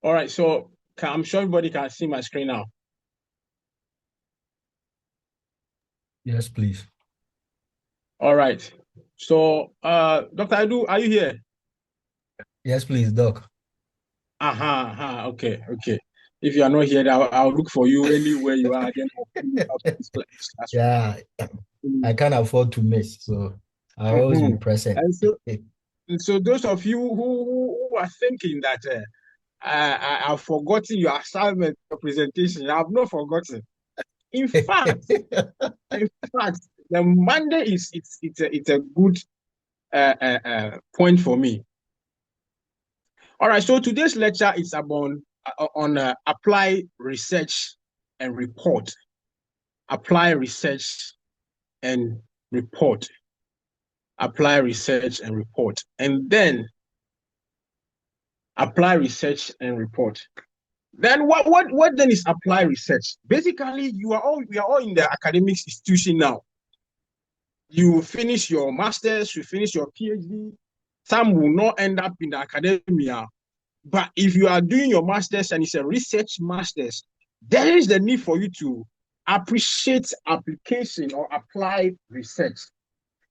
All right, so I'm sure everybody can see my screen now. Yes, please. All right. So, Dr. Adu, are you here? Yes, please, Doc. Okay, okay. If you are not here, I'll look for you anywhere you are. Then I'll pull you out of this classroom. Yeah, I can't afford to miss, so I'll always be Mhm. present. And so those of you who are thinking that I've forgotten your assignment, your presentation, I have not forgotten. In fact, in fact, the Monday is it's a good point for me. All right, so today's lecture is about on apply research and report. Apply research and report. Apply research and report, and then apply research and report. Then what then is apply research? Basically, we are all in the academic institution now. You finish your masters, you finish your PhD. Some will not end up in the academia, but if you are doing your masters and it's a research masters, there is the need for you to appreciate application or apply research.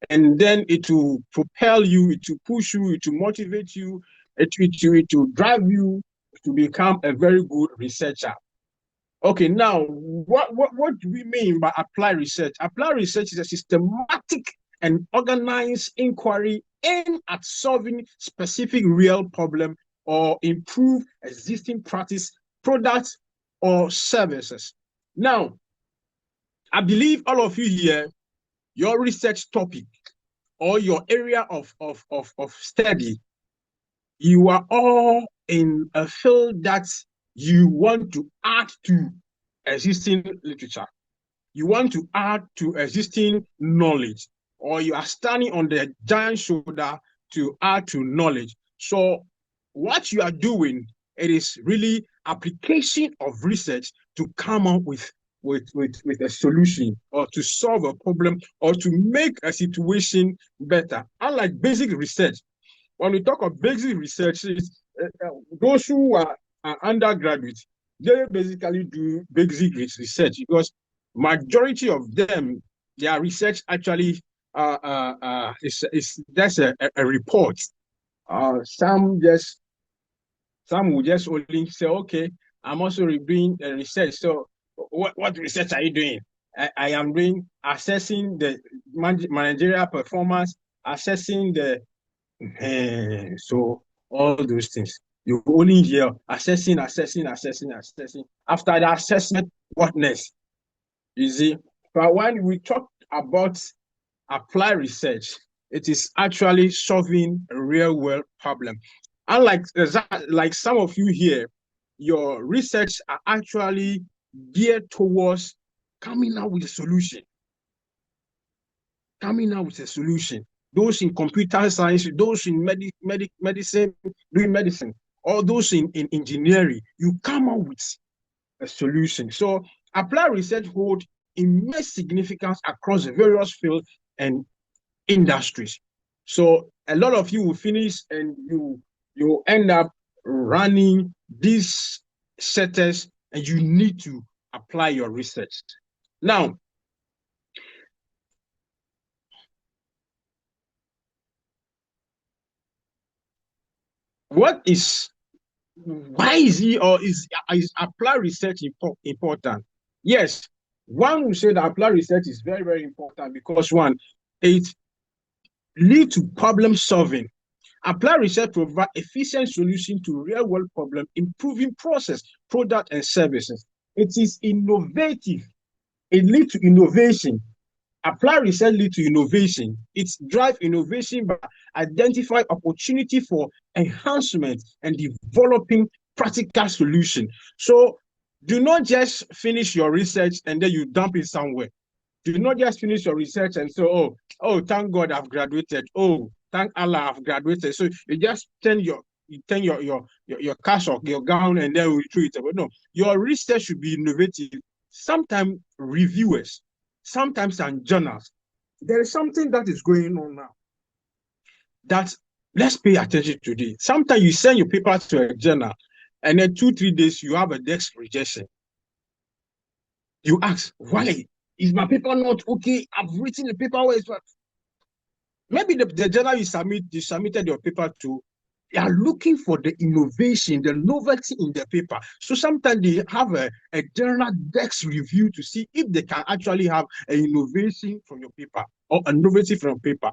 And then it will propel you, it will push you, it will motivate you, it will drive you to become a very good researcher. Okay, now what do we mean by apply research? Apply research is a systematic and organized inquiry aimed at solving specific real problem or improve existing practice, products, or services. Now, I believe all of you here, your research topic or your area of study, you are all in a field that you want to add to existing literature. You want to add to existing knowledge, or you are standing on the giant shoulder to add to knowledge. So what you are doing, it is really application of research to come up with a solution or to solve a problem or to make a situation better. Unlike basic research, when we talk of basic research, those who are undergraduates, they basically do basic research because majority of them, their research actually is just a report. Some will just only say, okay, I'm also doing a research. So what research are you doing? I am doing assessing the managerial performance, assessing the so all those things. You only hear assessing. After the assessment, what next? You see, but when we talk about apply research, it is actually solving a real world problem. Unlike like some of you here, your research are actually geared towards coming out with a solution. Coming out with a solution. Those in computer science, those in medicine, doing medicine, or those in engineering, you come up with a solution. So applied research holds immense significance across the various fields and industries. So a lot of you will finish and you end up running these sectors and you need to apply your research. Now, what is why is he or is applied research important? Yes, one will say that applied research is very, very important because one, it leads to problem solving. Applied research provides efficient solution to real world problems, improving process, product, and services. It is innovative. It leads to innovation. Applied research leads to innovation. It drives innovation by identifying opportunity for enhancement and developing practical solution. So do not just finish your research and then you dump it somewhere. Do not just finish your research and say, thank God I've graduated. Oh, thank Allah I've graduated. So you just turn your cash or your gown and then we throw it away. No, your research should be innovative. Sometimes reviewers, sometimes some journals. There is something that is going on now that let's pay attention to this. Sometimes you send your paper to a journal and then 2-3 days you have a desk rejection. You ask, why? Is my paper not okay? I've written the paper where it's what? Maybe the journal you submitted your paper to, they are looking for the innovation, the novelty in the paper. So sometimes they have a general desk review to see if they can actually have an innovation from your paper or a novelty from your paper.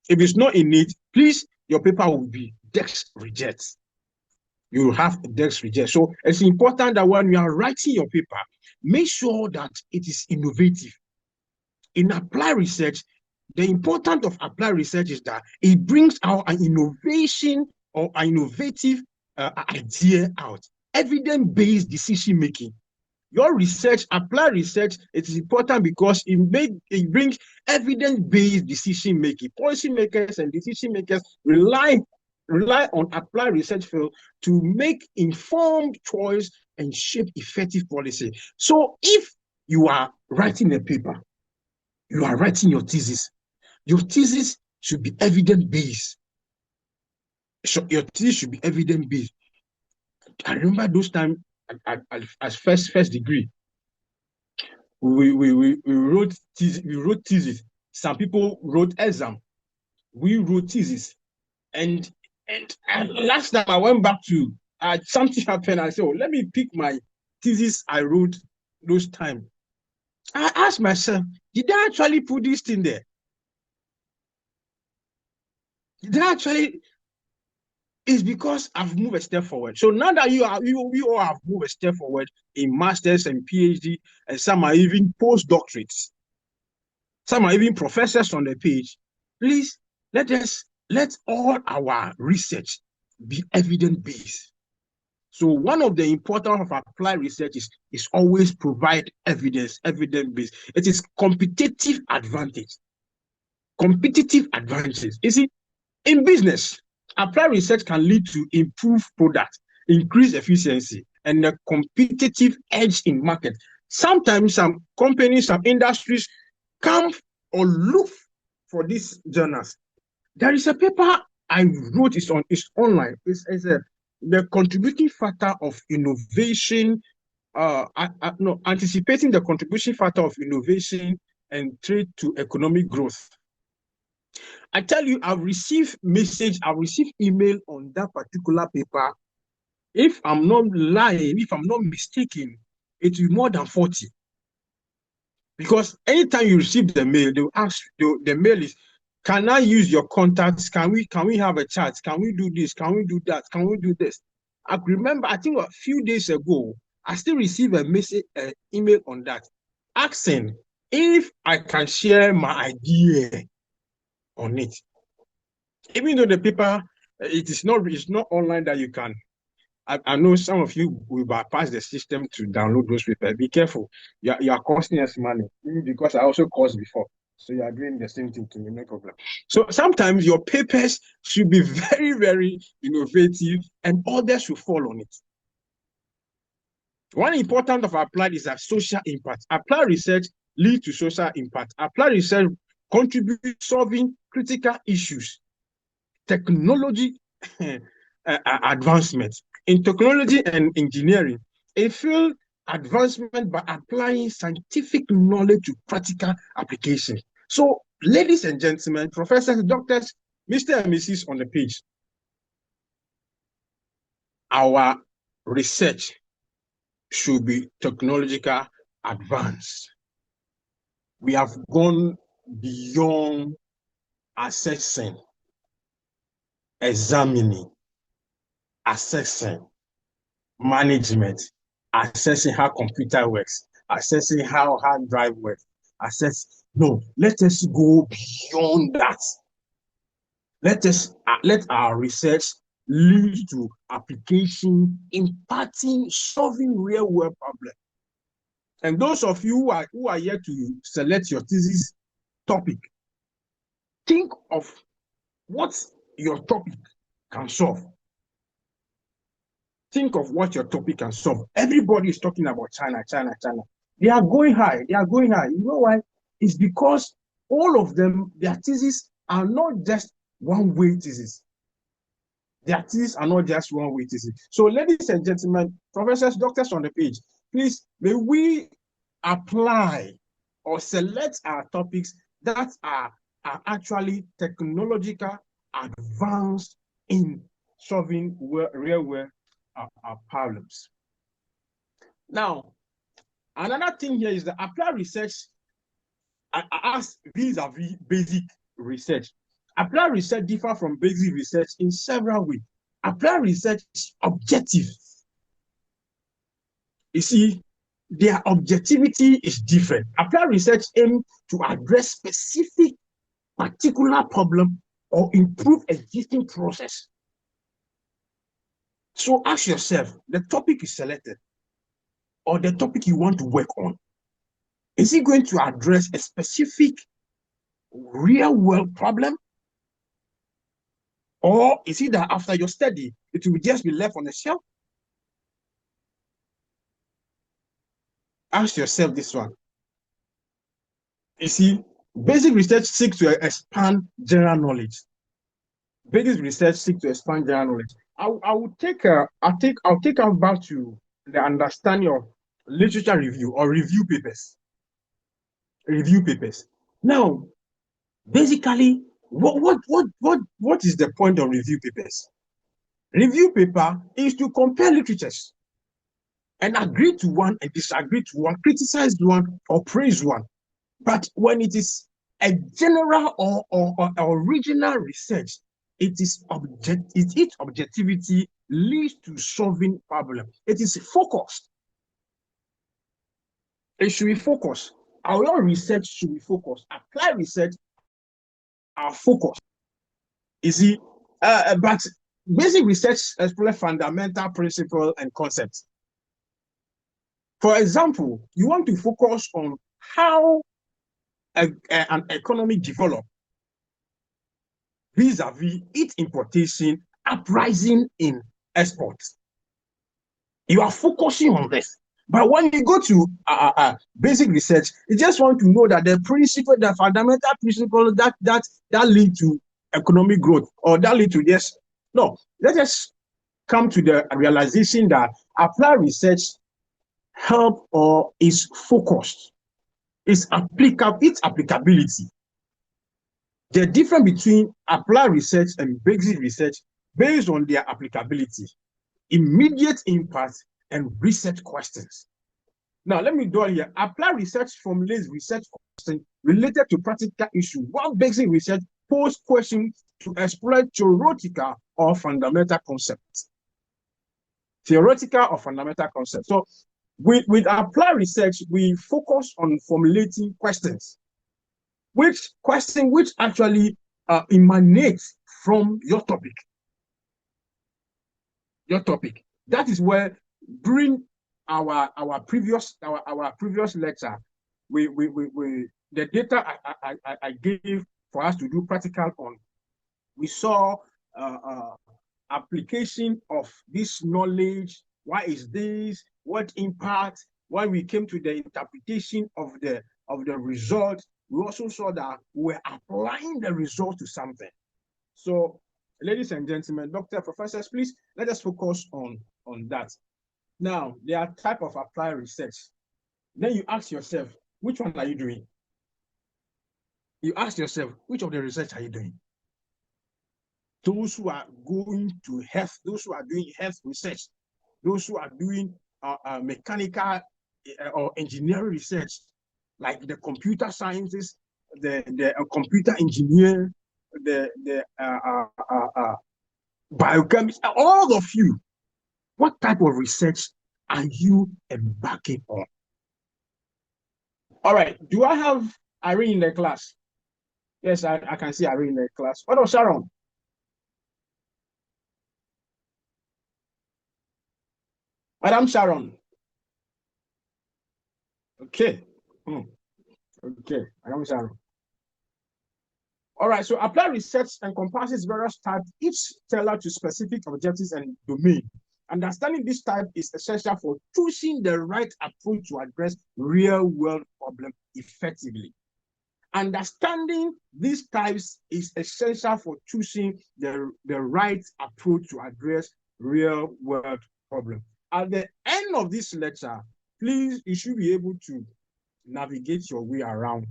If it's not in it, please, your paper will be desk reject. You will have a desk reject. So it's important that when you are writing your paper, make sure that it is innovative. In applied research, the importance of applied research is that it brings out an innovation or an innovative idea out. Evidence-based decision making. Your research, applied research, it is important because it brings evidence-based decision making. Policymakers and decision makers rely on applied research field to make informed choice and shape effective policy. So if you are writing a paper, you are writing your thesis should be evidence-based. Your thesis should be evidence-based. I remember those times as first degree, we wrote thesis. Some people wrote exam. We wrote thesis. And last time I went back to something happened. I said, oh, let me pick my thesis I wrote those times. I asked myself, did I actually put this thing there? Did I actually? It's because I've moved a step forward. So now that we all have moved a step forward in masters and PhD, and some are even postdoctorates, some are even professors on the page. Please let all our research be evidence-based. So one of the importance of applied research is always provide evidence-based. It is competitive advantage. Competitive advantages. You see, in business, applied research can lead to improved product, increased efficiency, and a competitive edge in market. Sometimes some companies, some industries come or look for these journals. There is a paper I wrote, it's online. It's the contributing factor of innovation, anticipating the contribution factor of innovation and trade to economic growth. I tell you, I've received email on that particular paper. If I'm not lying, if I'm not mistaken, it will be more than 40. Because anytime you receive the mail, they'll ask, the mail is, can I use your contacts? Can we have a chat? Can we do this? Can we do that? Can we do this? I remember, I think a few days ago, I still received a message, email on that, asking if I can share my idea on it. Even though the paper, it's not online that you can. I know some of you will bypass the system to download those papers. Be careful. You are costing us money, because I also cost before. So you are doing the same thing to me, no problem. So sometimes your papers should be very, very innovative and others should fall on it. One important of applied is that social impact. Applied research leads to social impact. Applied research contributes solving critical issues. Technology advancement. In technology and engineering, a field advancement by applying scientific knowledge to practical application. So, ladies and gentlemen, professors, doctors, Mr. and Mrs. on the page, our research should be technological advance. We have gone beyond assessing, examining, assessing, management, assessing how computer works, assessing how hard drive works, no, let us go beyond that. Let our research lead to application, impacting, solving real world problems. And those of you who are here to select your thesis topic, think of what your topic can solve. Think of what your topic can solve. Everybody is talking about China. They are going high. You know why? It's because all of them, their theses are not just one-way thesis. Their things are not just one way, etc. So, ladies and gentlemen, professors, doctors on the page, please, may we apply or select our topics that are actually technological, advanced in solving real world problems. Now, another thing here is the applied research as vis-a-vis basic research. Applied research differs from basic research in several ways. Applied research is objective. You see, their objectivity is different. Applied research aims to address specific particular problem or improve existing process. So ask yourself, the topic is selected or the topic you want to work on, is it going to address a specific real world problem? Or is it that after your study, it will just be left on the shelf? Ask yourself this one. You see, basic research seeks to expand general knowledge. Basic research seeks to expand general knowledge. I'll take us back to the understanding of literature review or review papers. Review papers. Now, basically, what is the point of review papers? Review paper is to compare literatures and agree to one and disagree to one, criticize one or praise one. But when it is a general or original research, its objectivity leads to solving problems. It is focused. It should be focused. Our research should be focused. Applied research are focused. You see, but basic research explores fundamental principles and concepts. For example, you want to focus on how an economy develops vis-a-vis its importation, uprising in exports. You are focusing on this. But when you go to basic research, you just want to know that the principle, the fundamental principle that lead to economic growth or that lead to this. No, let us come to the realization that applied research help or is focused, its applicability. The difference between applied research and basic research based on their applicability, immediate impact, and research questions. Now, let me draw here. Applied research formulates research questions related to practical issues, while basic research poses questions to explore theoretical or fundamental concepts. Theoretical or fundamental concepts. So, with applied research, we focus on formulating questions, which actually emanates from your topic. Your topic. That is where during our previous lecture, the data I gave for us to do practical on, we saw application of this knowledge. Why is this? What impact? When we came to the interpretation of the result, we also saw that we're applying the result to something. So, ladies and gentlemen, doctor, professors, please let us focus on that. Now, there are type of applied research. Then you ask yourself, which one are you doing? You ask yourself, which of the research are you doing? Those who are going to health, those who are doing health research, those who are doing mechanical or engineering research, like the computer sciences, the computer engineer, the biochemist, all of you, what type of research are you embarking on? All right, do I have Irene in the class? Yes, I can see Irene in the class. What about Sharon? Madam Sharon. Okay. Okay, Madam Sharon. All right, so applied research encompasses various types, each tailored to specific objectives and domain. Understanding this type is essential for choosing the right approach to address real-world problems effectively. understanding these types is essential for choosing the right approach to address real world problems. At the end of this lecture, please, you should be able to navigate your way around.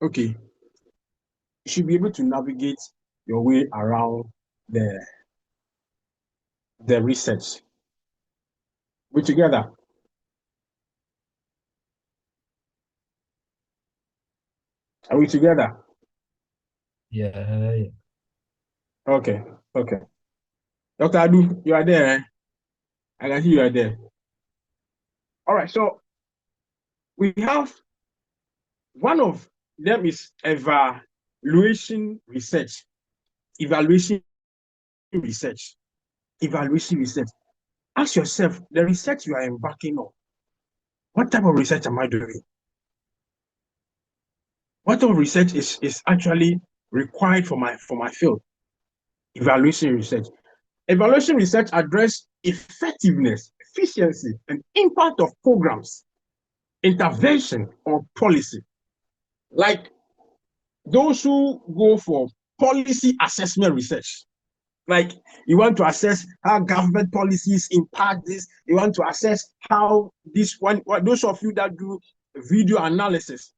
Okay. You should be able to navigate your way around the research. We together? Are we together? Yeah. Okay. Dr. Adu, you are there, eh? I can see you are there. All right, so we have one of them is evaluation research. Evaluation research. Ask yourself, the research you are embarking on, what type of research am I doing? What type of research is actually required for my field? Evaluation research. Evaluation research address effectiveness, efficiency, and impact of programs, intervention, or policy. Like those who go for policy assessment research. Like you want to assess how government policies impact this. You want to assess how this one, those of you that do video analysis,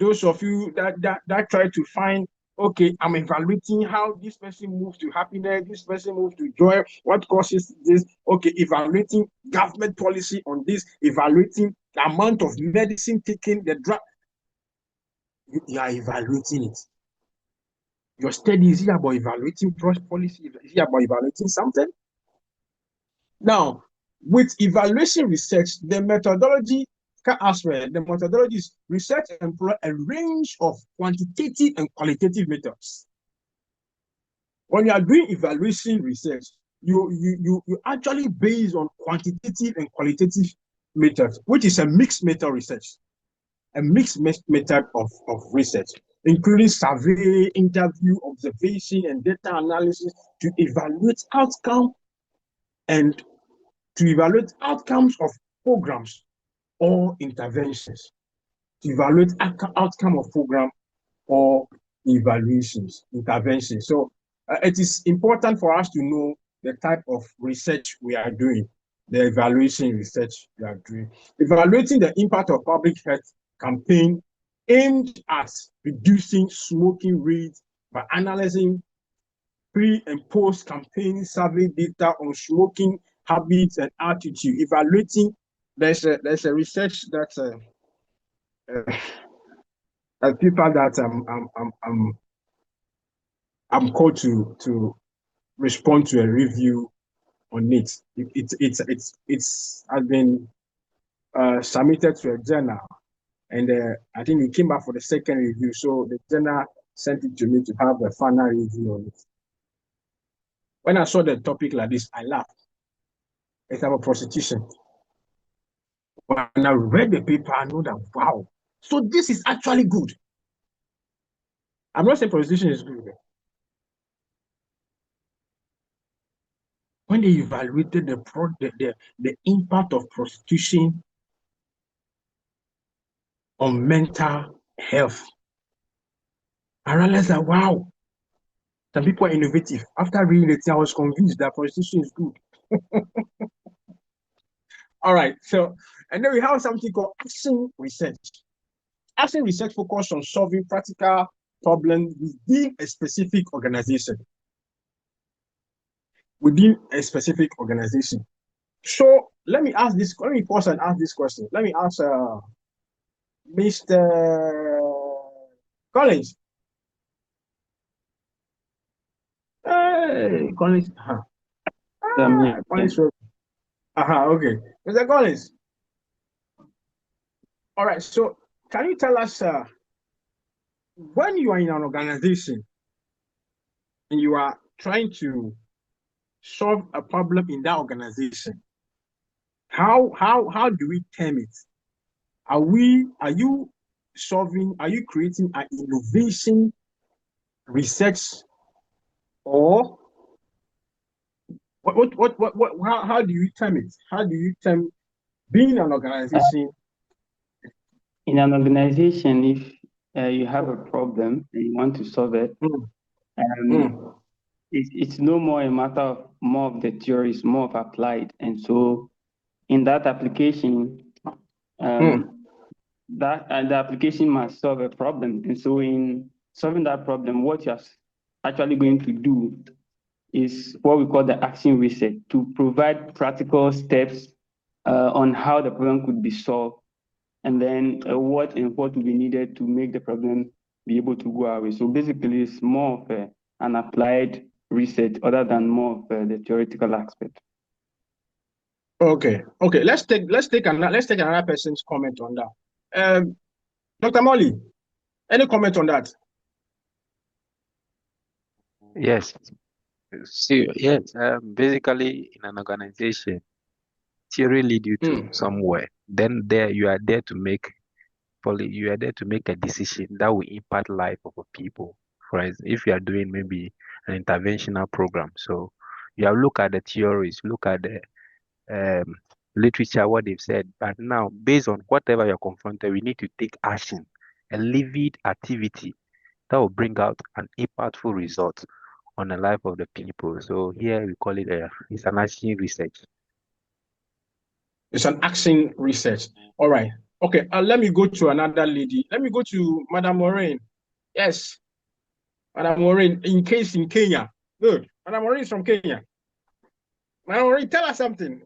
those of you that try to find, okay, I'm evaluating how this person moves to happiness, this person moves to joy, what causes this, okay, evaluating government policy on this, evaluating the amount of medicine taken, the drug, you are evaluating it. Your study is here about evaluating policy, is here about evaluating something. Now, with evaluation research, the methodology is research employ a range of quantitative and qualitative methods. When you are doing evaluation research, you actually base on quantitative and qualitative methods, which is a mixed method research, a mixed method of research, including survey, interview, observation, and data analysis to evaluate outcomes of programs or interventions, to evaluate outcome of program or interventions. So it is important for us to know the type of research we are doing, the evaluation research we are doing. Evaluating the impact of public health campaign aimed at reducing smoking rates by analyzing pre and post campaign survey data on smoking habits and attitude. Evaluating, there's a research that people that I'm called to respond to a review on it. It's has been submitted to a journal, and I think it came back for the second review. So the journal sent it to me to have a final review on it. When I saw the topic like this, I laughed. It's about prostitution. When I read the paper, I know that, wow, so this is actually good. I'm not saying prostitution is good. When they evaluated the impact of prostitution on mental health, I realized that, wow, some people are innovative. After reading it, I was convinced that prostitution is good. All right, so, and then we have something called action research. Action research focuses on solving practical problems within a specific organization. So let me pause and ask this question. Let me ask Mr. Collins. Hey, Collins. Collins. Okay. Mr. Collins. All right. So can you tell us when you are in an organization and you are trying to solve a problem in that organization, how do we term it? Are you creating an innovation research, or how do you term it? How do you term being an organization? In an organization, if you have a problem and you want to solve it, it's no more a matter of more of the theory, it's more of applied. And so in that application, the application must solve a problem. And so in solving that problem, what you're actually going to do is what we call the action research, to provide practical steps on how the problem could be solved, and then what will be needed to make the problem be able to go away. So basically, it's more of an applied research other than more of the theoretical aspect. Okay. Let's take another person's comment on that. Dr. Molly, any comment on that? Yes. See, yes. Basically, in an organization, theory lead you to somewhere. Then you are there to make a decision that will impact life of people. For instance, if you are doing maybe an interventional program, so you have look at the theories, look at the literature, what they've said. But now, based on whatever you're confronted, we need to take action, a lived activity that will bring out an impactful result on the life of the people. So here we call it it's an action research. It's an action research. All right. Okay. Let me go to another lady. Let me go to Madam Maureen. Yes. Madam Maureen, in Kenya. Good. Madam Maureen is from Kenya. Madam Maureen, tell us something.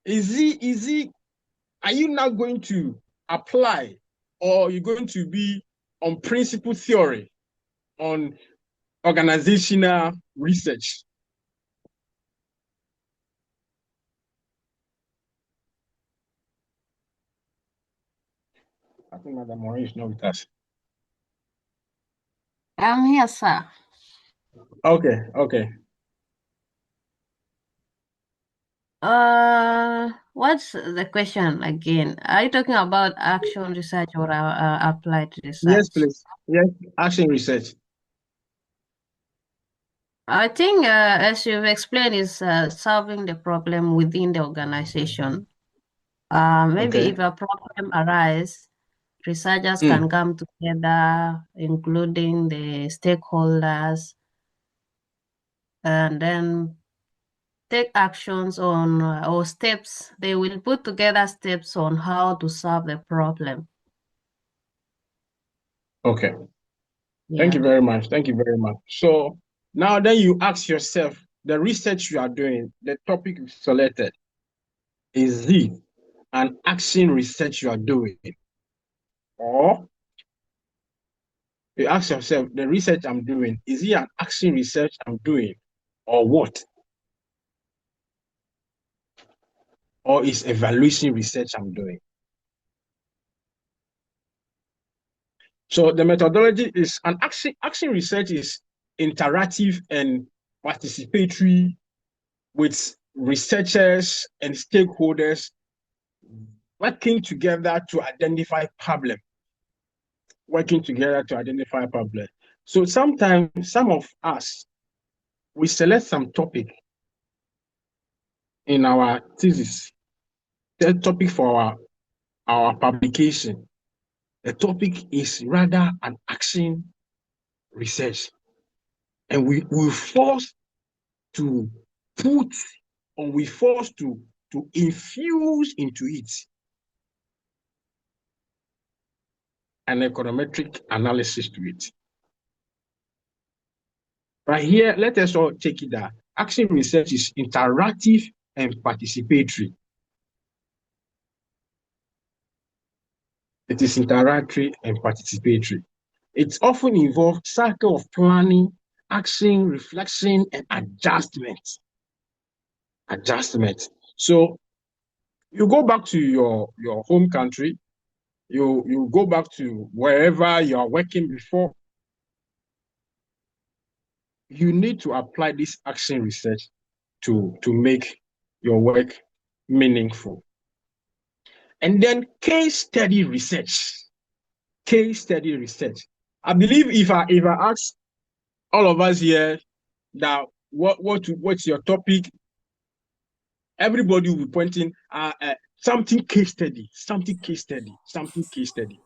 Are you now going to apply, or are you going to be on principle theory, on organizational research? I think Madam Maureen is not with us. I'm here, sir. Okay. What's the question again? Are you talking about action research or applied research? Yes, please. Yes, action research. I think, as you've explained, is solving the problem within the organization. Maybe if a problem arises, researchers can come together, including the stakeholders, and then take actions on or steps. They will put together steps on how to solve the problem. Okay. Yeah. Thank you very much. So now then you ask yourself, the research you are doing, the topic you selected, is it an action research you are doing? Or you ask yourself, the research I'm doing, is it an action research I'm doing? Or what? Or is evaluation research I'm doing? So the methodology is an action research is interactive and participatory with researchers and stakeholders working together to identify problem. So sometimes some of us, we select some topic in our thesis, the topic for our publication. The topic is rather an action research. And we force to put, or we force to infuse into it an econometric analysis to it. But here, let us all take it that action research is interactive and participatory. It is interactive and participatory. It often involves cycle of planning, action, reflection, and adjustment. So you go back to your home country, you go back to wherever you are working before. You need to apply this action research to make your work meaningful. And then case study research. I believe if I ask all of us here that what's your topic, everybody will be pointing something case study, something case study, something case study.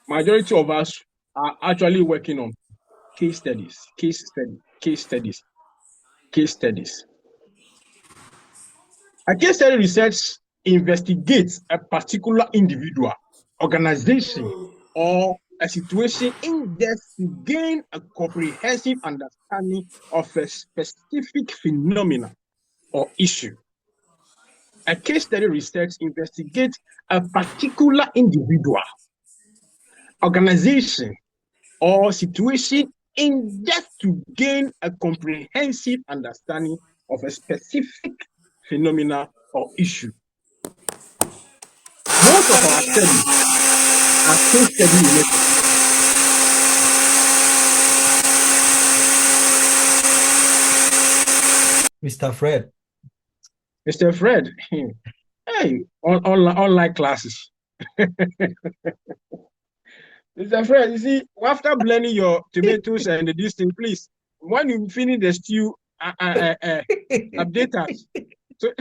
Majority of us are actually working on case studies, case study, case studies, case studies. A case study research investigates a particular individual, organization, or a situation in depth to gain a comprehensive understanding of a specific phenomenon or issue. A case study research investigates a particular individual, organization, or situation in depth to gain a comprehensive understanding of a specific phenomena or issue. Most of our studies are case study related. Mr. Fred. Mr. Fred, hey, online classes. Mr. Fred, you see, after blending your tomatoes and this thing, please, when you finish the stew, update us. So,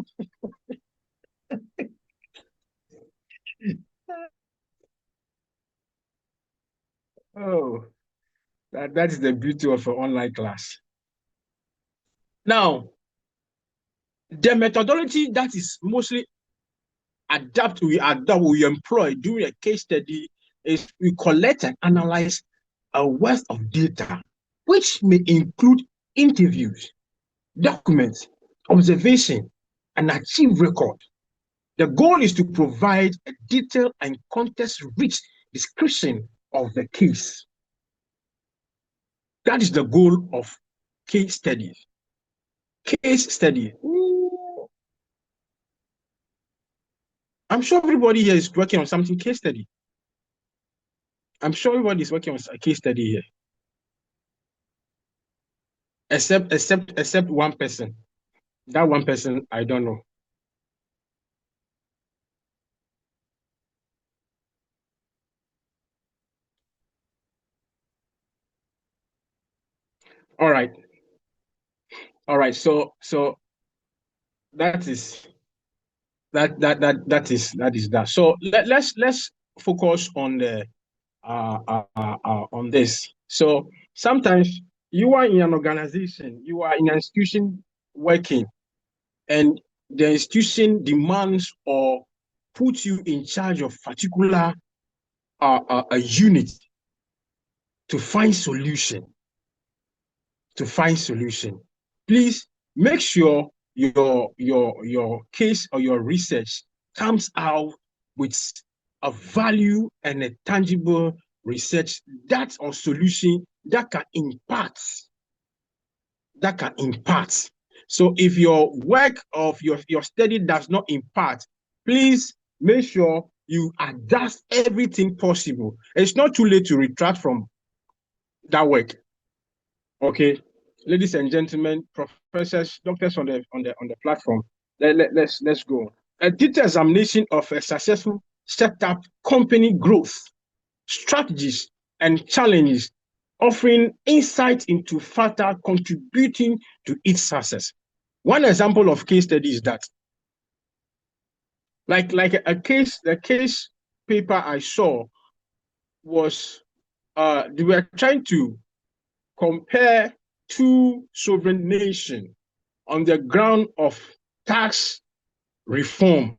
oh, that is the beauty of an online class. Now, the methodology that is mostly we employ during a case study is we collect and analyze a wealth of data, which may include interviews, documents, observation, and achieved record. The goal is to provide a detailed and context-rich description of the case. That is the goal of case studies. Case study. I'm sure everybody here is working on something case study. I'm sure everybody is working on a case study here. Except one person. That one person, I don't know. All right. So that is that. So let's focus on the on this. So sometimes you are in an organization, you are in an institution working, and the institution demands or puts you in charge of particular a unit to find solution. Please make sure your case or your research comes out with a value and a tangible research that or solution that can impact. So if your work of your study does not impact, please make sure you adjust everything possible. It's not too late to retract from that work. Okay, ladies and gentlemen, professors, doctors on the platform, let's go. A detailed examination of a successful setup, company growth, strategies, and challenges, offering insight into factors contributing to its success. One example of case study is that, like the case paper I saw was they were trying to compare two sovereign nations on the ground of tax reform.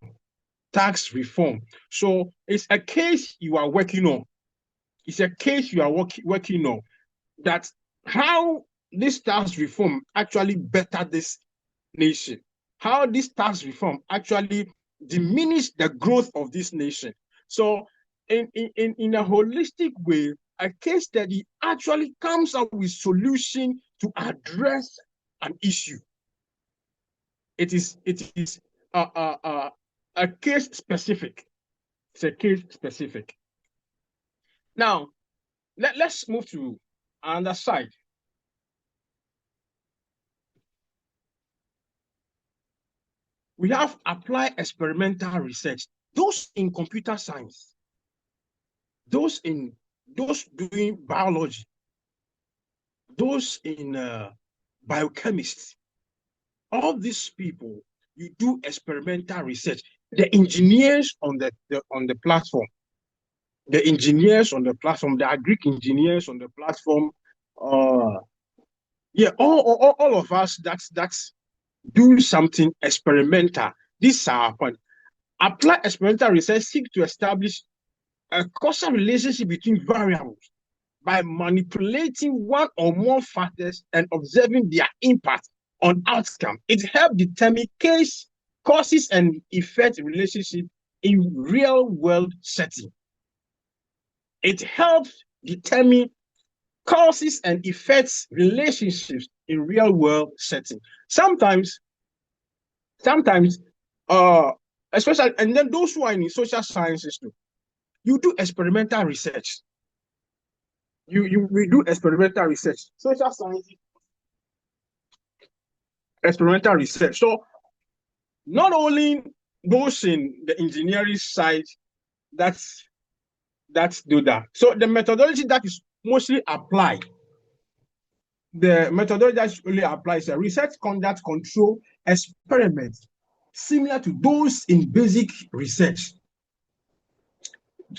So it's a case you are working on. Working on that how this tax reform actually better this nation. How this tax reform actually diminish the growth of this nation. So in a holistic way, a case study actually comes up with solution to address an issue. It is a case specific. It's a case specific. Now, let's move to another side. We have applied experimental research. Those in computer science, those doing biology, those in biochemistry, all these people, you do experimental research. the engineers on the platform, the Greek engineers on the platform, all of us that's do something experimental. This is our point. Apply experimental research seek to establish a causal relationship between variables by manipulating one or more factors and observing their impact on outcome. It helps determine causes and effect relationship in real world setting. It helps determine causes and effects relationships in real world setting. Sometimes, especially, and then those who are in social sciences too, you do experimental research. We do experimental research. Social sciences, experimental research. So not only those in the engineering side that do that. So the methodology that is mostly applied, the methodology that really applies a research conduct control experiments similar to those in basic research.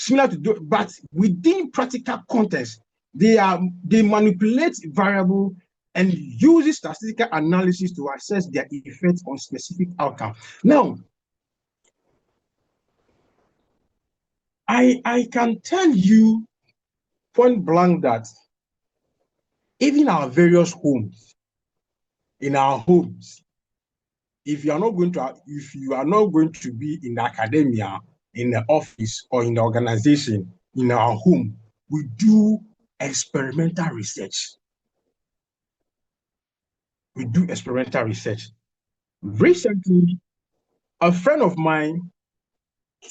But within practical context, they manipulate variable and use statistical analysis to assess their effect on specific outcome. Now, I can tell you point blank that even our various homes, in our homes, if you are not going to be in the academia, in the office, or in the organization, in our home, we do experimental research. We do experimental research. Recently, a friend of mine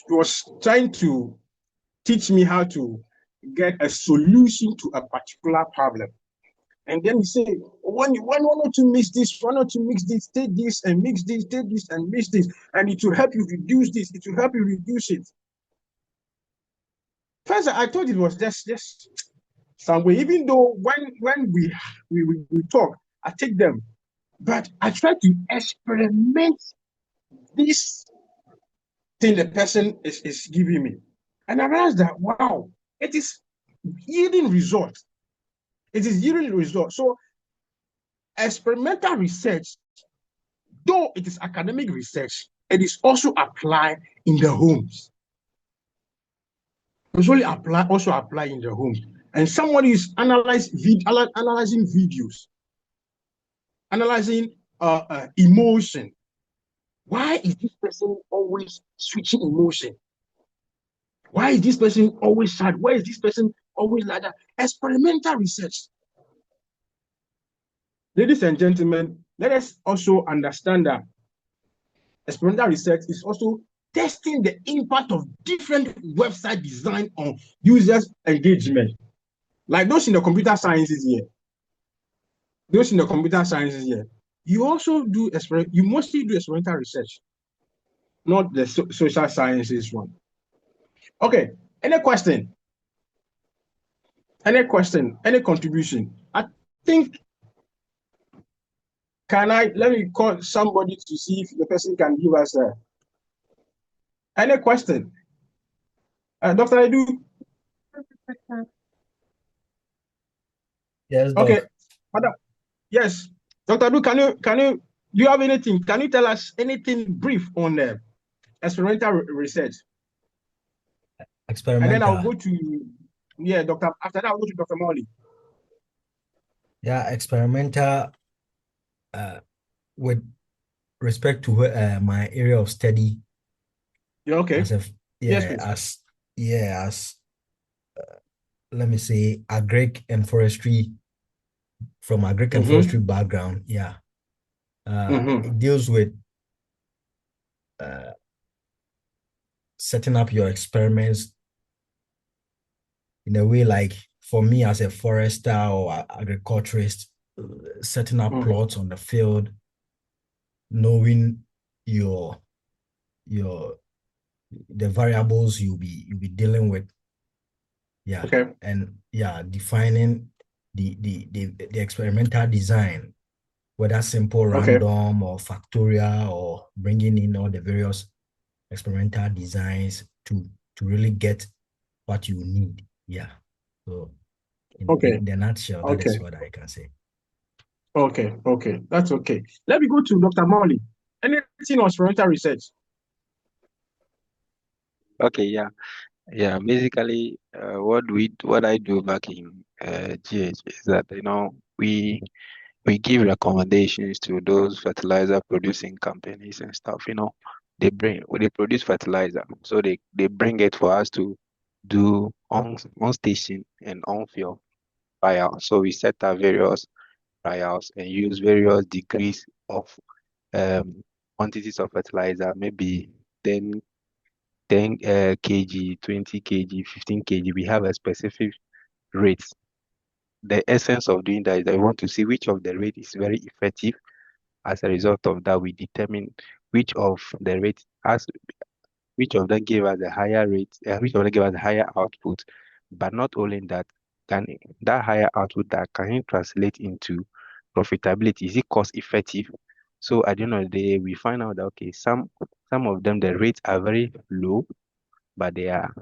was trying to teach me how to get a solution to a particular problem. And then he said, why not you mix this? Why not you mix this, take this, and mix this, take this, and mix this, and it will help you reduce this, it will help you reduce it. First, I thought it was just some way, even though when we talk, I take them, but I try to experiment this thing the person is giving me. And I realized that, wow, it is yielding results. It is yielding results. So experimental research, though it is academic research, it is also applied in the homes. It's also apply in the homes. And somebody is analyzing videos, analyzing emotion. Why is this person always switching emotion? Why is this person always sad? Why is this person always like that? Experimental research. Ladies and gentlemen, let us also understand that experimental research is also testing the impact of different website design on users' engagement. Like those in the computer sciences here. You also do you mostly do experimental research, not the social sciences one. Okay, any question? Any contribution? I think, let me call somebody to see if the person can give us any question? Dr. Edu? Yes, Doc. Okay. Yes. Dr. Edu, do you have anything? Can you tell us anything brief on experimental research? Experimental. And then I'll go to, Doctor. After that, I'll go to Dr. Molly. Yeah, experimental with respect to my area of study. Yeah, okay. Let me say, agric and forestry, from agric and forestry background. Yeah. It deals with setting up your experiments in a way, like for me as a forester or agriculturist, setting up plots on the field, knowing the variables you'll be dealing with. Yeah. Okay. And defining the experimental design, whether simple, random, or factorial, or bringing in all the various experimental designs to really get what you need. Yeah. So in the nutshell, that is what I can say. Okay. That's okay. Let me go to Dr. Molly. Anything on experimental research? Okay, yeah. Basically, what I do back in GH is that we give recommendations to those fertilizer producing companies and stuff. They produce fertilizer, so they bring it for us to do on station and on field trials. So we set up various trials and use various degrees of quantities of fertilizer, maybe 10 kg, 20 kg, 15 kg. We have a specific rate. The essence of doing that is that we want to see which of the rate is very effective. As a result of that, we determine which of the rate which of them give us a higher rate, which of them give us a higher output. But not only that, can that higher output can it translate into profitability? Is it cost effective? So at the end of the day, we find out that okay, some of them the rates are very low, but they are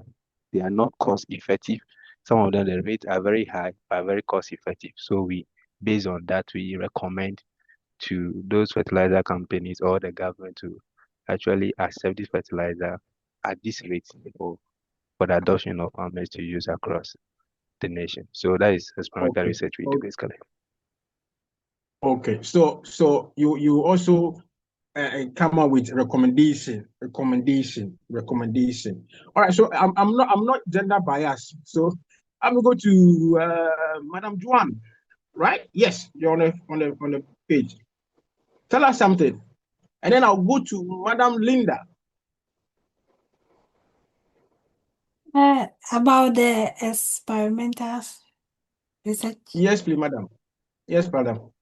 not cost effective. Some of them the rates are very high, but very cost effective. So based on that, we recommend to those fertilizer companies or the government to actually accept this fertilizer at this rate for the adoption of farmers to use across the nation. So that is experimental research we do basically. Okay, so you also come up with recommendation. All right, so I'm not gender biased. So I'm going to go to Madam Juan, right? Yes, you're on the page. Tell us something, and then I'll go to Madam Linda. About the experimental research. Yes, please, madam. Yes, madam.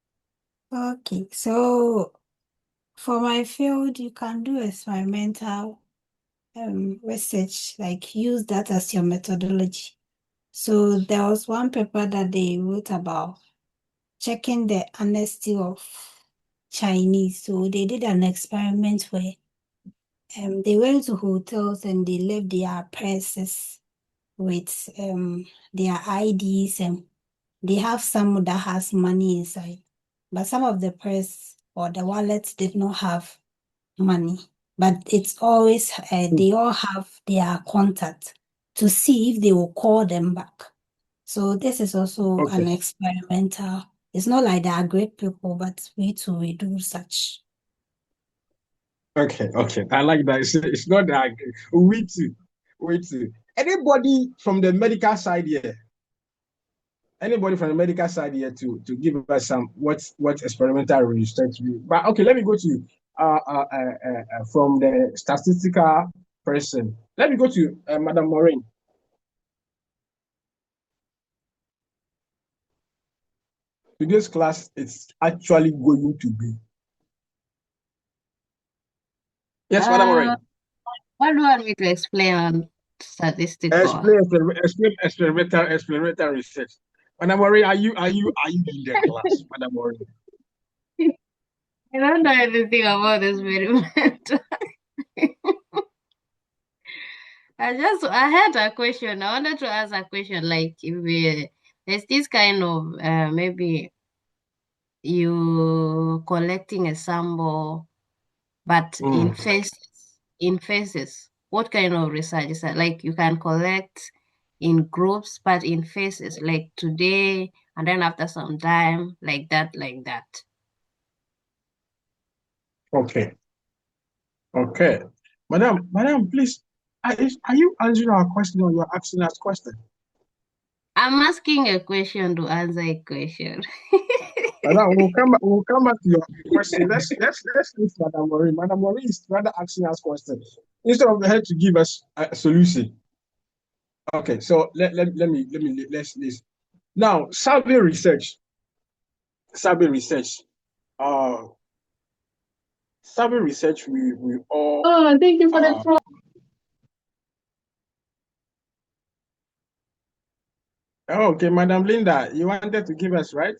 Okay, so for my field, you can do experimental research, like use that as your methodology. So there was one paper that they wrote about checking the honesty of Chinese. So they did an experiment where they went to hotels and they left their purses with their IDs, and they have some that has money inside, but some of the purse or the wallets did not have money. But it's always they all have their contact to see if they will call them back. So this is also an experimental. It's not like they are great people, but we do such. Okay. I like that. It's not that we too. Anybody from the medical side here? Anybody from the medical side here to give us some what experimental research? But okay, let me go to from the statistical person. Let me go to Madam Maureen. Today's class is actually going to be. Yes, Madam Maureen. What do you want me to explain on statistical? Explain experimental research. Madam Maureen, are you in the class, Madam Maureen? I don't know anything about experimental. I had a question. I wanted to ask a question, like if there's this kind of maybe you collecting a sample, but in phases. What kind of research is that? Like you can collect in groups, but in phases, like today, and then after some time, like that. Okay. Madam, please, are you answering our question or you're asking us question? I'm asking a question to answer a question. Madam, we'll come back to your question. Let's leave Madam Maureen. Madam Maureen is rather asking us questions instead of her to give us a solution. Okay, so let's now survey research. Survey research, we all. Oh, thank you for the Okay, Madam Linda, you wanted to give us, right?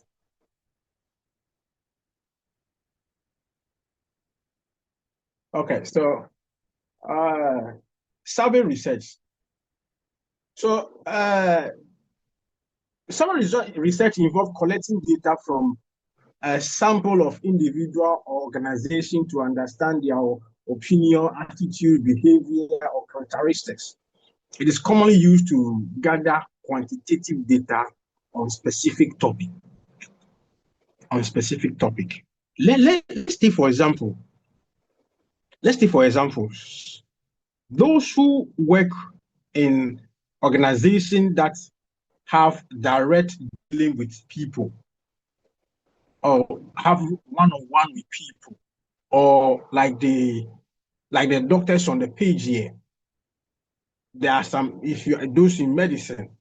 Okay, so survey research. So survey research involves collecting data from a sample of individual or organization to understand their opinion, attitude, behavior, or characteristics. It is commonly used to gather quantitative data on specific topic. Let's take for example. Those who work in organizations that have direct dealing with people, or have one-on-one with people, or like the doctors on the page here. There are some, if you are those in medicine,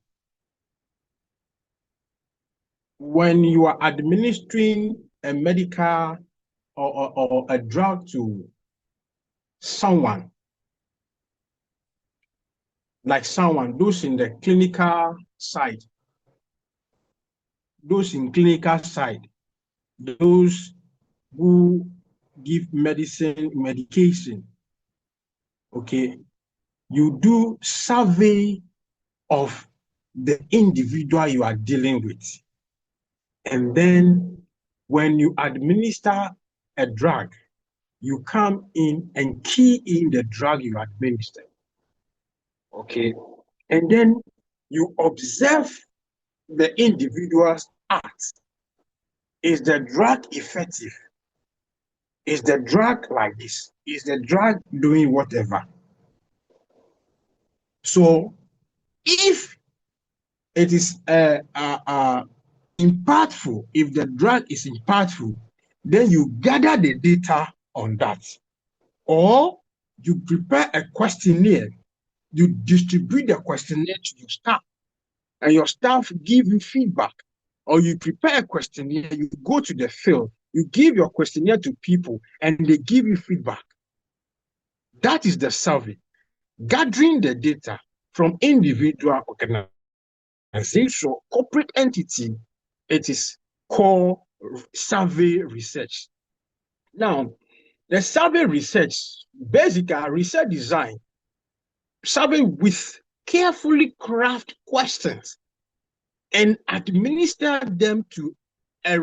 when you are administering a medical or a drug to someone, those in the clinical side, those who give medication, okay, you do survey of the individual you are dealing with. And then when you administer a drug, you come in and key in the drug you administer. Okay. And then you observe the individual's act. Is the drug effective? Is the drug like this? Is the drug doing whatever? So if it is impactful, if the drug is impactful, then you gather the data on that. Or you prepare a questionnaire, you distribute the questionnaire to your staff, and your staff give you feedback. Or you prepare a questionnaire, you go to the field, you give your questionnaire to people, and they give you feedback. That is the survey. Gathering the data from individual organization, corporate entity, it is called survey research. Now, the survey research, basically research design, survey with carefully crafted questions and administer them to a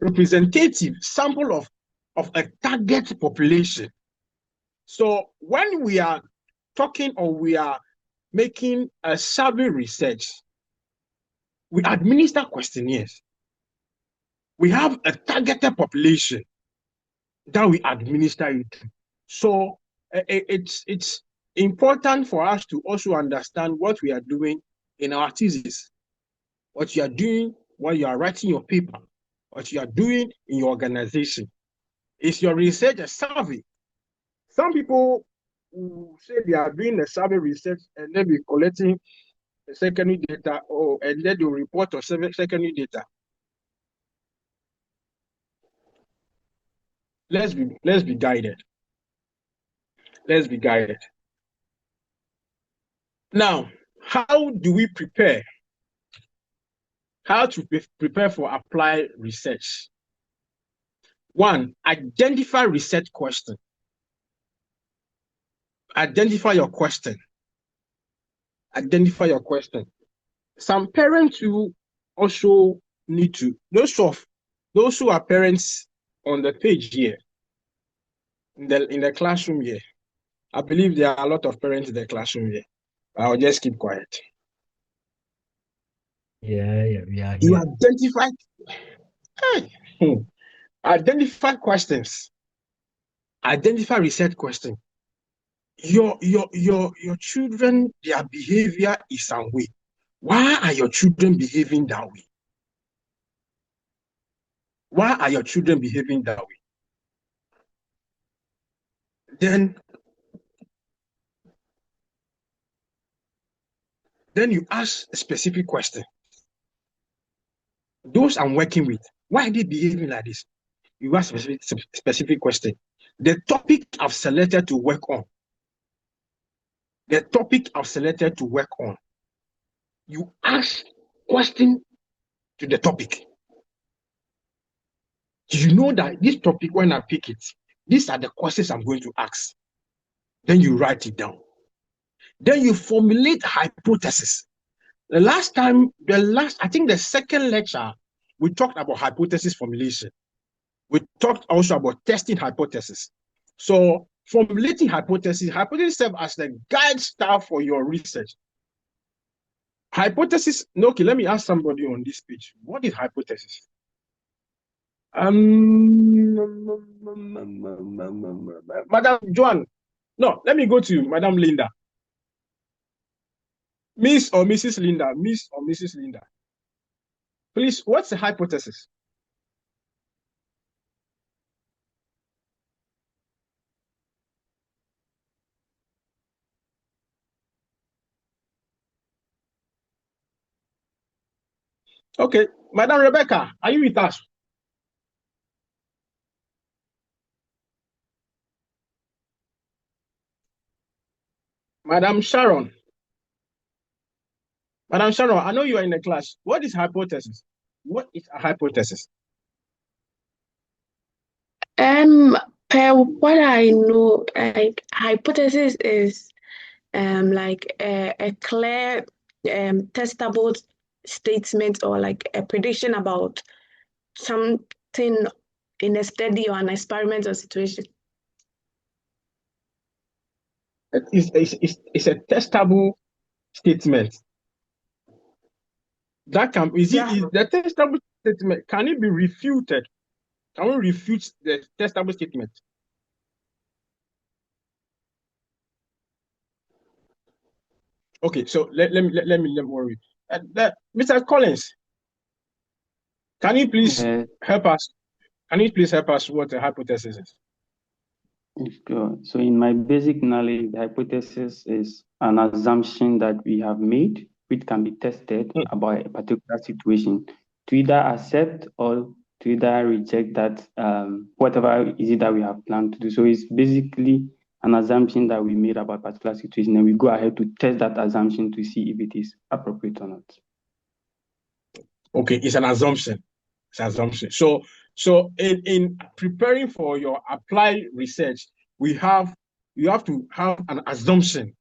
representative sample of a target population. So when we are talking or we are making a survey research, we administer questionnaires. We have a targeted population that we administer it to. So it's important for us to also understand what we are doing in our thesis, what you are doing while you are writing your paper, what you are doing in your organization. Is your research a survey? Some people who say they are doing a survey research and then be collecting secondary data, and then they report on secondary data. Let's be guided. Let's be guided. Now, how do we prepare? How to prepare for applied research? One, identify research question. Identify your question. Identify your question. Some parents who also need to, those who are parents on the page here, in the classroom here, I believe there are a lot of parents in the classroom here. I'll just keep quiet. Yeah, we are here. You identify, identify questions. Identify research questions. Your children, their behavior is some way. Why are your children behaving that way? Why are your children behaving that way? Then you ask a specific question. Those I'm working with, why are they behaving like this? You ask a specific question. The topic I've selected to work on. The topic I've selected to work on. You ask question to the topic. Do you know that this topic, when I pick it, these are the questions I'm going to ask. Then you write it down. Then you formulate hypothesis. I think the second lecture, we talked about hypothesis formulation. We talked also about testing hypothesis. So formulating hypothesis serve as the guide star for your research. Hypothesis, okay, let me ask somebody on this page. What is hypothesis? Madam Joan. No, let me go to Madam Linda. Miss or Mrs. Linda. Miss or Mrs. Linda. Please, what's the hypothesis? Okay, Madam Rebecca, are you with us? Madam Sharon. Madam Sharon, I know you are in the class. What is hypothesis? What is a hypothesis? What I know, like hypothesis is like a clear testable statement or like a prediction about something in a study or an experiment or situation. It's a testable statement. That can is the testable statement, can it be refuted? Can we refute the testable statement? Okay, so let me worry. Mr. Collins, can you please help us? Can you please help us what the hypothesis is? Sure. So in my basic knowledge, the hypothesis is an assumption that we have made, which can be tested about a particular situation to either accept or to either reject that whatever is it that we have planned to do. So it's basically an assumption that we made about a particular situation, and we go ahead to test that assumption to see if it is appropriate or not. Okay, it's an assumption. It's an assumption. So in preparing for your applied research, you have to have an assumption.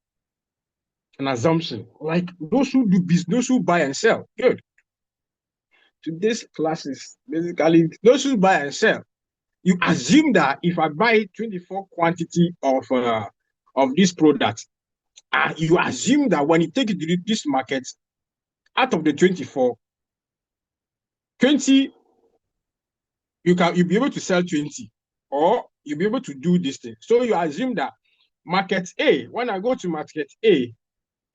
An assumption. Like those who do business, those who buy and sell. Good. Today's class is basically those who buy and sell. You assume that if I buy 24 quantity of this product, you assume that when you take it to this market, out of the 24, 20 you'll be able to sell 20, or you'll be able to do this thing. So you assume that market A, when I go to market A,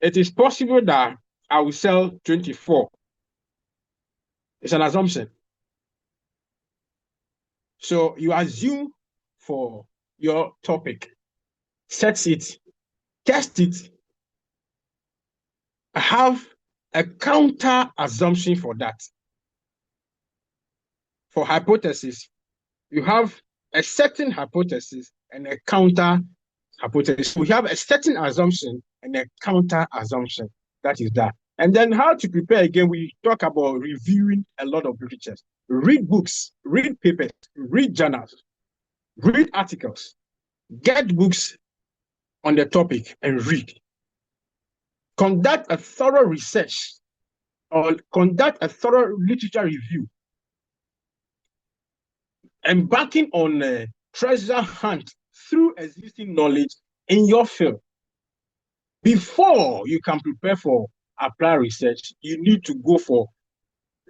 it is possible that I will sell 24. It's an assumption. So you assume for your topic, set it, test it, have a counter assumption for that. For hypothesis, you have a certain hypothesis and a counter hypothesis. We have a certain assumption and a counter assumption. That is that. And then how to prepare, again, we talk about reviewing a lot of literature. Read books, read papers, read journals, read articles, get books on the topic and read. Conduct a thorough research or conduct a thorough literature review. Embarking on a treasure hunt through existing knowledge in your field. Before you can prepare for applied research, you need to go for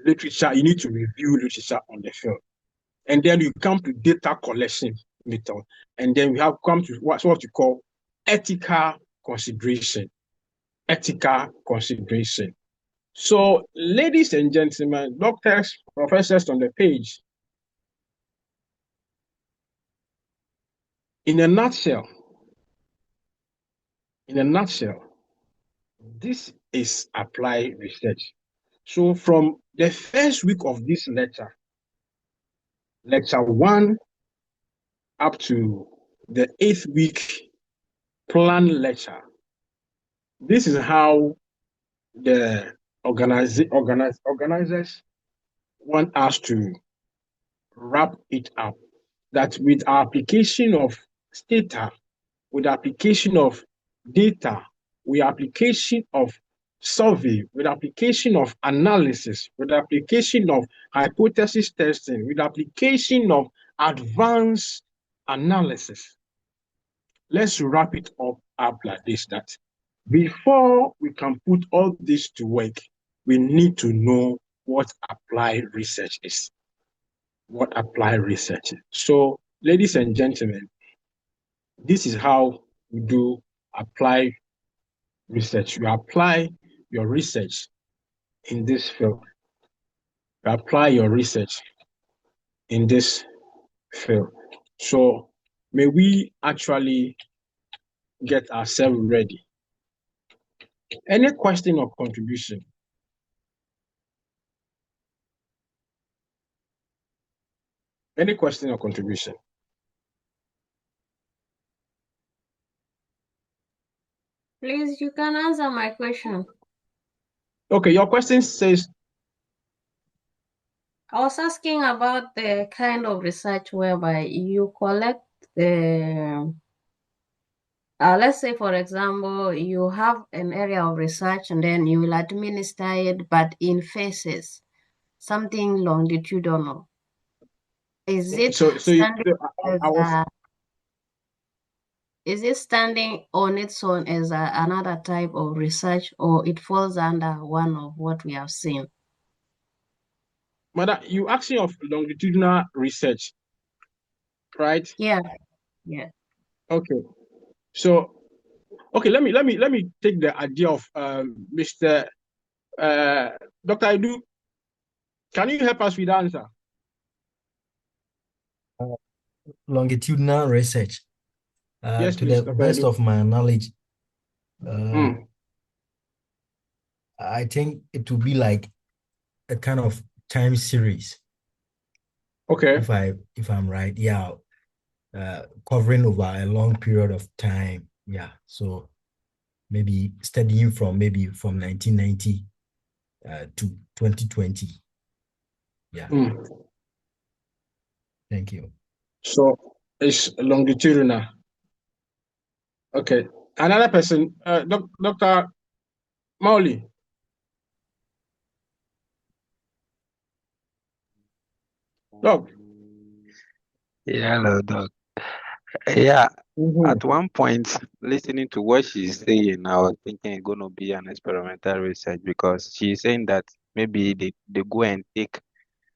literature, you need to review literature on the field. And then you come to data collection method. And then we have come to what you call ethical consideration. Ethical consideration. So, ladies and gentlemen, doctors, professors on the page, in a nutshell, this is applied research. So from the first week of this lecture 1, up to the 8th week planned lecture, this is how the organizers want us to wrap it up. that with our application of STATA, with application of data, with application of survey, with application of analysis, with application of hypothesis testing, with application of advanced analysis. Let's wrap it up like this, that before we can put all this to work, we need to know what applied research is. What applied research is. So, ladies and gentlemen, this is how we do apply research. You apply your research in this field. You apply your research in this field. So may we actually get ourselves ready. Any question or contribution? Any question or contribution? Please, you can answer my question. Okay, your question says. I was asking about the kind of research whereby you collect the, let's say, for example, you have an area of research and then you will administer it, but in phases, something longitudinal. Is it is it standing on its own as another type of research, or it falls under one of what we have seen? Madam, you asking of longitudinal research, right? Yeah. Okay. So, okay, let me take the idea of Mr. Dr. Edu. Can you help us with the answer? Longitudinal research. Yes, to please, the Dr. best Edu. of my knowledge, I think it will be like a kind of time series. Okay. If I'm right, yeah, covering over a long period of time. Yeah, so maybe studying from 1990 to 2020. Yeah. Thank you. So it's longitudinal. Okay. Another person, Dr. Mauli. Doc. Yeah, hello, Doc. Yeah, at one point, listening to what she's saying, I was thinking it's going to be an experimental research, because she's saying that maybe they go and take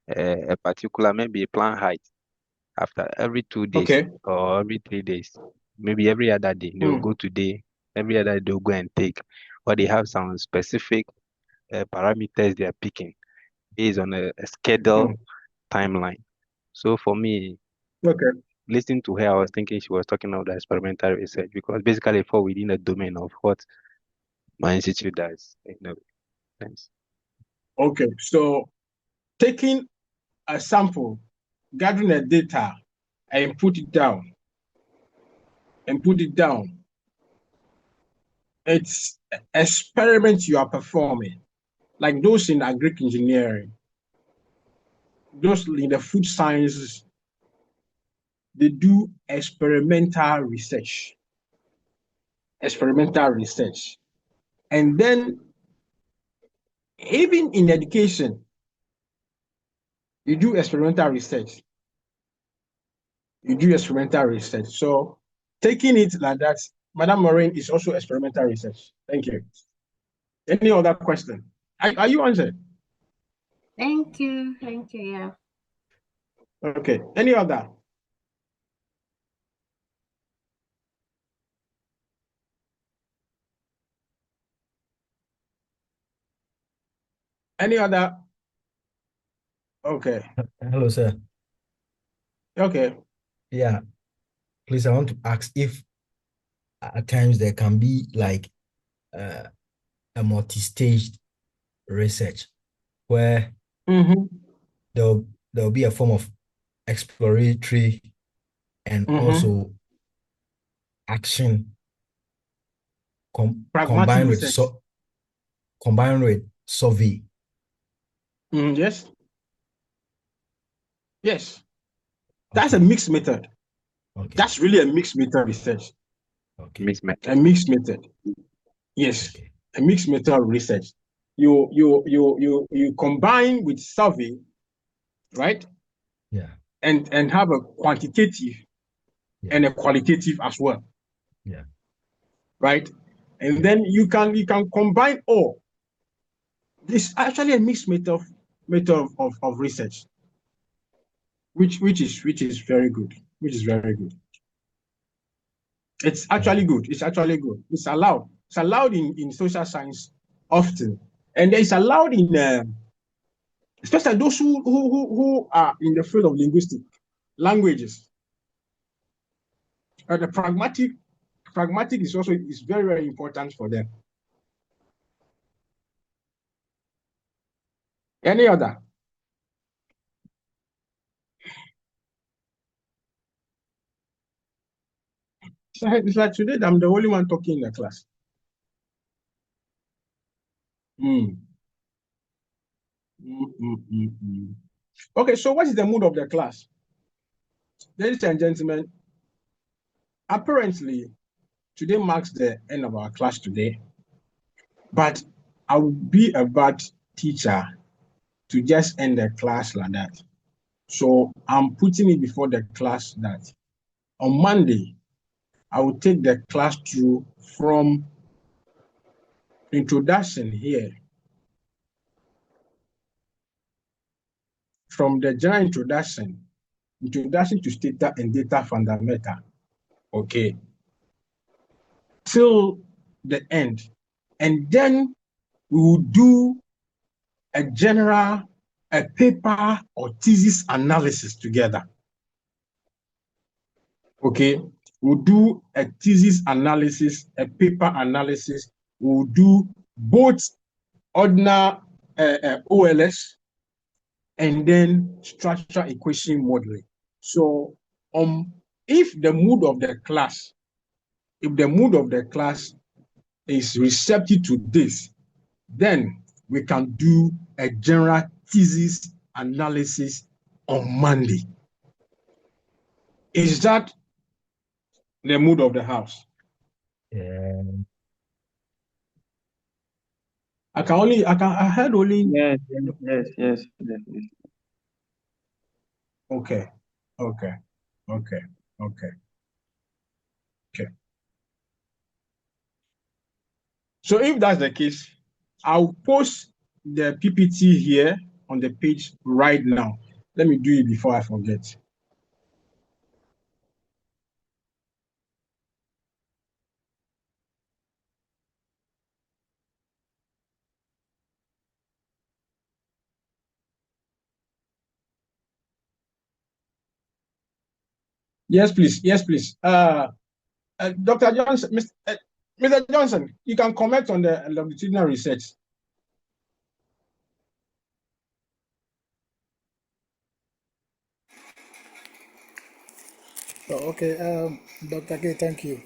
a particular, maybe a plant height after every 2 days, Okay. or every 3 days, maybe every other day. They'll go today, every other day they'll go and take, or they have some specific parameters they are picking based on a scheduled timeline. So for me, okay, listening to her, I was thinking she was talking about the experimental research, because basically fall within the domain of what my institute does. Thanks. Okay, so taking a sample, gathering the data, and put it down. It's experiments you are performing, like those in agric engineering, those in the food sciences. They do experimental research. And then even in education, you do experimental research. So taking it like that, Madam Maureen, is also experimental research. Thank you. Any other question? Are you answered? Thank you. Yeah. Okay. Any other? Any other? Okay. Hello, sir. Okay. Yeah. Please, I want to ask if at times there can be like a multi-staged research where there'll be a form of exploratory and also action combined with survey. Yes. That's a mixed method. Okay. That's really a mixed method research. Okay. Mixed method. A mixed method. Yes. Okay. A mixed method research. You combine with survey, right? Yeah. And have a quantitative and a qualitative as well. Yeah. Right? And then you can combine all. It's actually a mixed method of research, which is very good. Which is very good. It's actually good. It's actually good. It's allowed. It's allowed in social science often, and it's allowed in especially those who are in the field of linguistic languages. The pragmatic is also very important for them. Any other? It's like today I'm the only one talking in the class. Okay, so what is the mood of the class? Ladies and gentlemen, apparently today marks the end of our class today, but I would be a bad teacher to just end the class like that. So I'm putting it before the class that on Monday, I will take the class through from introduction here, from the general introduction to STATA and data fundamental, okay, till the end. And then we will do a paper or thesis analysis together. Okay, we'll do a thesis analysis, a paper analysis. We'll do both ordinary OLS and then structural equation modeling. So, if the mood of the class is receptive to this, then we can do a general thesis analysis on Monday. Is that the mood of the house? Yeah. I heard only. Yes. Okay. So if that's the case, I'll post the PPT here on the page right now. Let me do it before I forget. Yes, please. Dr. Johnson, Mr. Johnson, you can comment on the longitudinal research. Oh, okay, Dr. K, thank you.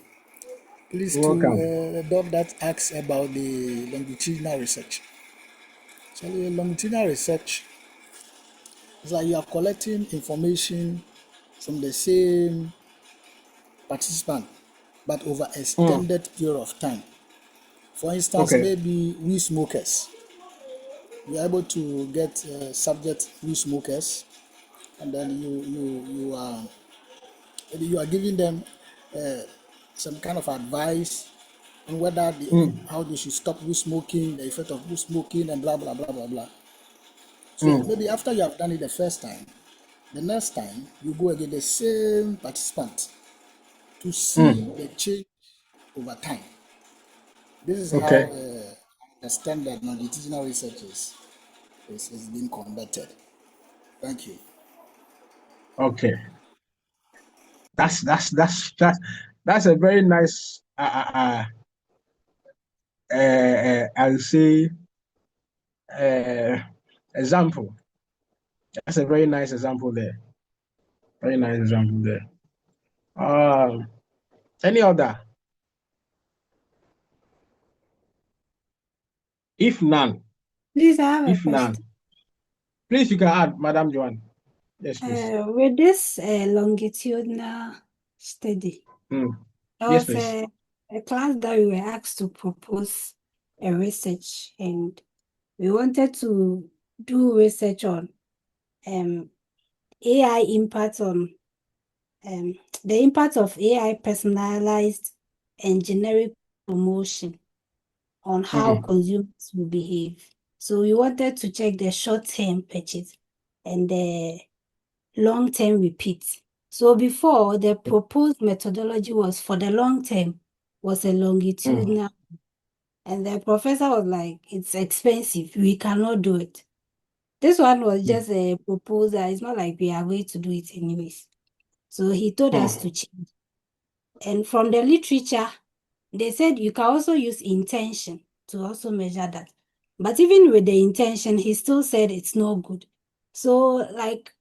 Please, You're welcome. to Doc that asks about the longitudinal research. So, the longitudinal research is like you are collecting information from the same participant, but over extended period of time. For instance, Okay. maybe we smokers. You are able to get subject we smokers, and then you are giving them some kind of advice on whether how they should stop weed smoking, the effect of weed smoking, and blah blah blah blah blah. So maybe after you have done it the first time, the next time you go again the same participant to see the change over time. This is how Okay. the standard longitudinal research is being conducted. Thank you. Okay. That's a very nice I'll say example. That's a very nice example there. Very nice example there. Any other? If none, Please, I have a question. please you can add, Madam Joanne. Yes, please. With this longitudinal study, Mm. there Yes, was please. a class that we were asked to propose a research, and we wanted to do research on AI impact on the impact of AI personalized and generic promotion on how consumers will behave. So we wanted to check the short-term purchase and the long-term repeat. So before, the proposed methodology was for the long term, was a longitudinal, and the professor was like, it's expensive, we cannot do it. This one was just a proposal. It's not like we are going to do it anyways. So he told us to change. And from the literature, they said you can also use intention to also measure that. But even with the intention, he still said it's not good. So like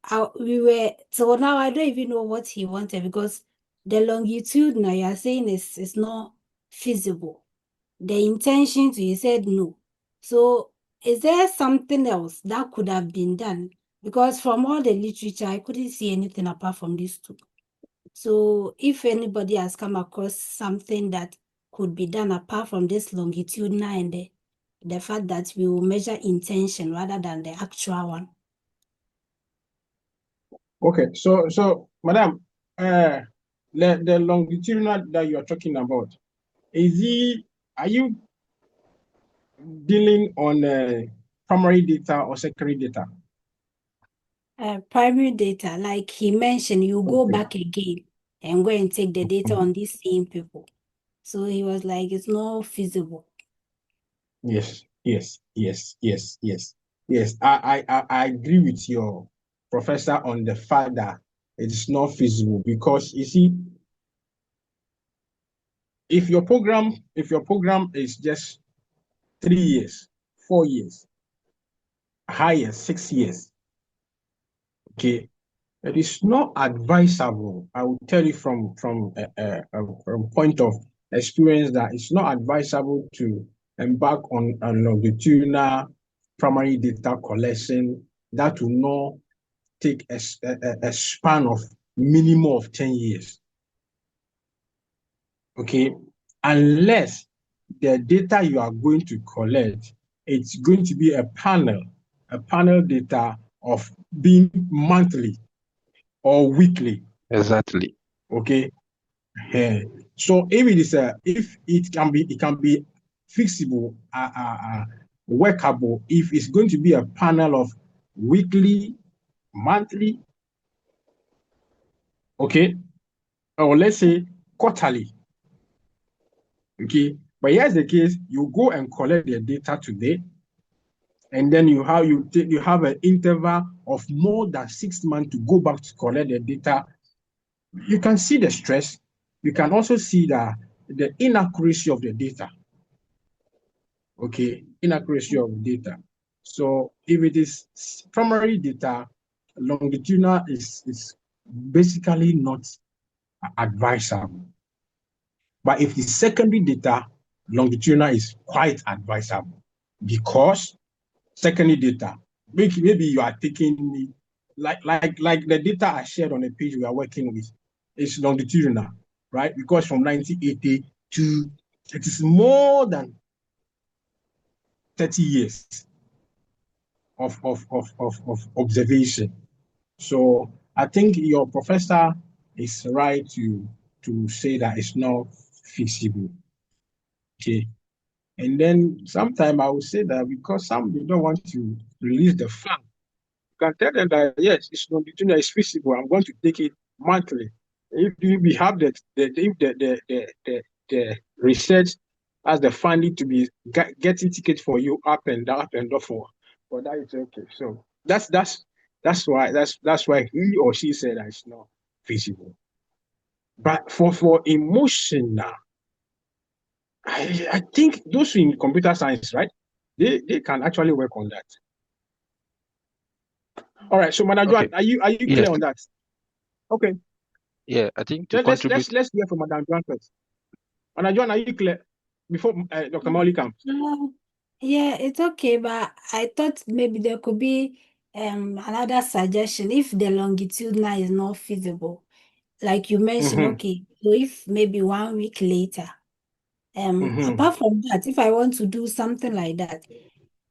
so now I don't even know what he wanted, because the longitude now you are saying is not feasible. The intention to, he said no. So is there something else that could have been done? Because from all the literature, I couldn't see anything apart from these two. So if anybody has come across something that could be done apart from this longitudinal and the fact that we will measure intention rather than the actual one. Okay, so madam, the longitudinal that you are talking about, are you dealing on primary data or secondary data? Primary data, like he mentioned, you go back again and go and take the data on these same people. So he was like, it's not feasible. Yes. I agree with your professor on the fact that it is not feasible, because you see, if your program is just 3 years, 4 years, higher 6 years, okay, it is not advisable. I will tell you from a point of experience that it's not advisable to embark on a longitudinal primary data collection that will not take a span of minimum of 10 years. Okay, unless the data you are going to collect, it's going to be a panel data of being monthly or weekly. Exactly. Okay. So if it can be fixable, workable, if it's going to be a panel of weekly, monthly, okay, or let's say quarterly. Okay, but here's the case: you go and collect the data today, and then you have an interval of more than 6 months to go back to collect the data. You can see the stress. You can also see the inaccuracy of the data. Okay, inaccuracy of data. So if it is primary data, longitudinal is basically not advisable. But if it's secondary data, longitudinal is quite advisable, because secondary data, maybe you are taking like the data I shared on the page we are working with, is longitudinal, right? Because from 1980 to, it is more than 30 years of observation. So I think your professor is right to say that it's not feasible. Okay. And then sometime I will say that because some they don't want to release the fund, you can tell them that yes, it's longitudinal, it's feasible. I'm going to take it monthly. If we have the research as the funding to be getting tickets for you up and down for that is okay. So that's why he or she said that it's not feasible. But for emotional, I think those in computer science, right? They can actually work on that. All right. So, Madam Joan, are you Yes. clear on that? Okay. Yeah, I think to Let's contribute. hear from Madam Joan first. Madam Joan, are you clear before Dr. Mauli comes? Yeah, it's okay, but I thought maybe there could be another suggestion, if the longitudinal is not feasible, like you mentioned, okay, so if maybe 1 week later, apart from that, if I want to do something like that,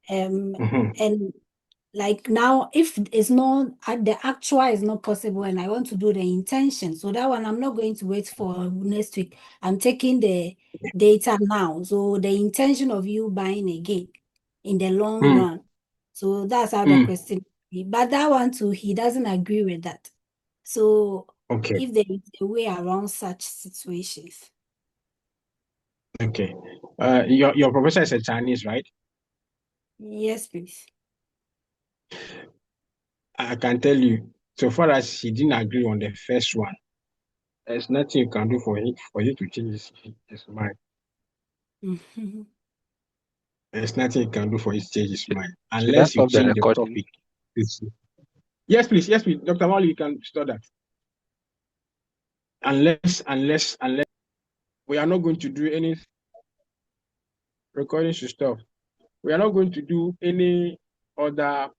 and like now, if it's not the actual is not possible, and I want to do the intention, so that one I'm not going to wait for next week. I'm taking the data now. So the intention of you buying again in the long run. So that's how the question. But that one too, he doesn't agree with that. So if there is a way around such situations. Okay. Your professor is a Chinese, right? Yes, please. I can tell you, so far as he didn't agree on the first one, there's nothing you can do for you to change his mind. There's nothing you can do for you to change his mind unless you change the topic. Yes, please. Yes, please. Dr. Mali, you can start that. Unless we are not going to do any recording should stop. We are not going to do any other